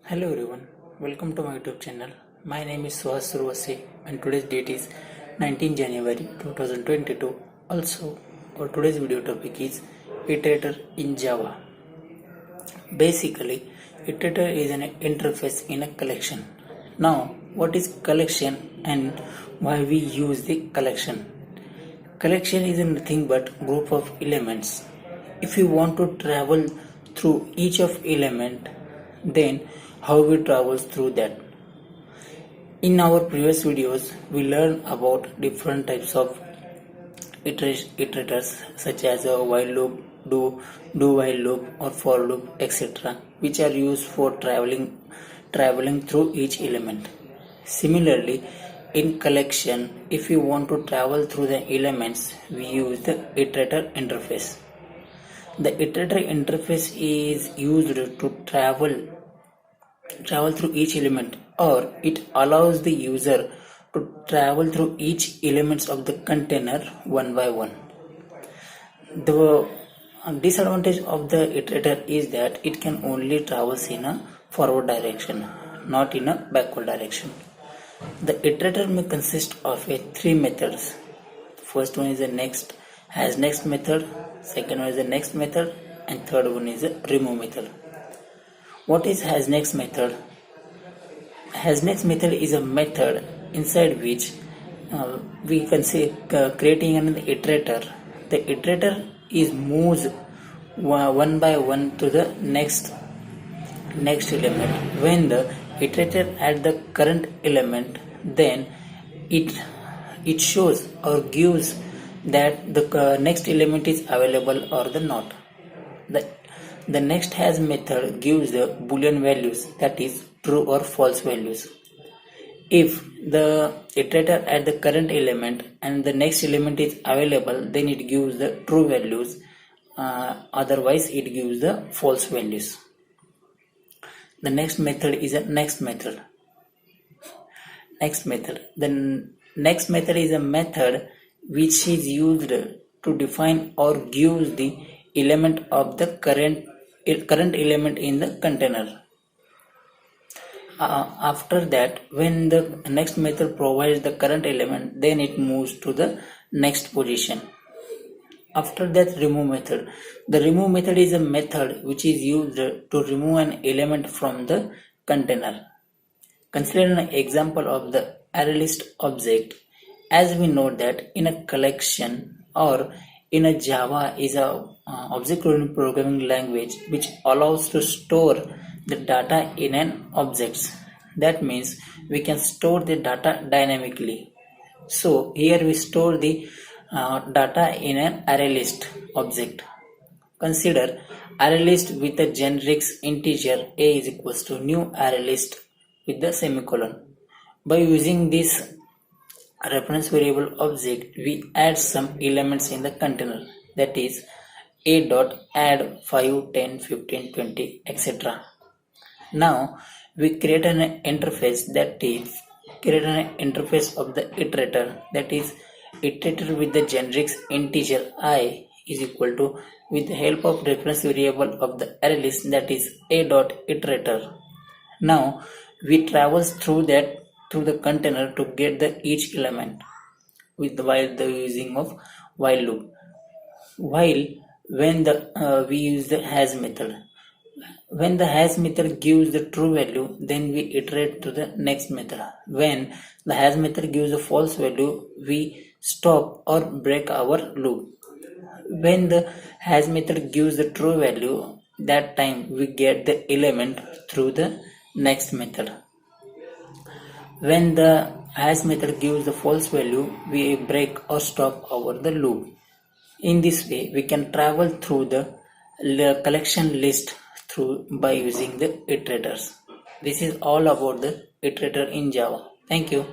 Hello everyone, welcome to my YouTube channel. My name is Suhas Survasi and today's date is 19 January 2022. Also, our today's video topic is Iterator in Java. Basically, Iterator is an interface in a collection. Now, what is collection and why we use the collection? Collection is nothing but group of elements. If you want to travel through each of element, then how we travel through that. In our previous videos, we learned about different types of iterators such as a while loop, do while loop or for loop, etc., which are used for traveling through each element. Similarly, in collection, if you want to travel through the elements, we use the iterator interface. The iterator interface is used to travel through each element, or it allows the user to travel through each elements of the container one by one. The disadvantage of the iterator is that it can only travel in a forward direction, not in a backward direction. The iterator may consist of three methods. First one is the next method, second one is the next method, and third one is the remove method. What is hasNext method? HasNext method is a method inside which we can say creating an iterator. The iterator is moves one by one to the next element. When the iterator at the current element, then it shows or gives that the next element is available or the not. The next has method gives the boolean values, that is true or false values. If the iterator at the current element and the next element is available, then it gives the true values, otherwise it gives the false values. The next method is a next method. The next method is a method which is used to define or gives the element of the current element in the container. After that, when the next method provides the current element, then it moves to the next position. After that, remove method. The remove method is a method which is used to remove an element from the container. Consider an example of the ArrayList object. As we know that in a collection or in a Java is a object-oriented programming language which allows to store the data in an objects. That means we can store the data dynamically. So here we store the data in an ArrayList object. Consider ArrayList with a generic integer a is equals to new ArrayList with the semicolon. By using this reference variable object, we add some elements in the container, that is a dot add 5, 10, 15, 20, etc. Now we create an interface of the iterator, that is iterator with the generic integer I is equal to, with the help of reference variable of the array list, that is a dot iterator. Now we travel through the container to get the each element while the using of while loop. While when we use the has method, when the has method gives the true value, then we iterate to the next method. When the has method gives a false value, we stop or break our loop. When the has method gives the true value, that time we get the element through the next method. When the has method gives the false value, we break or stop the loop. In this way, we can travel through the collection list by using the iterators. This is all about the iterator in Java. Thank you.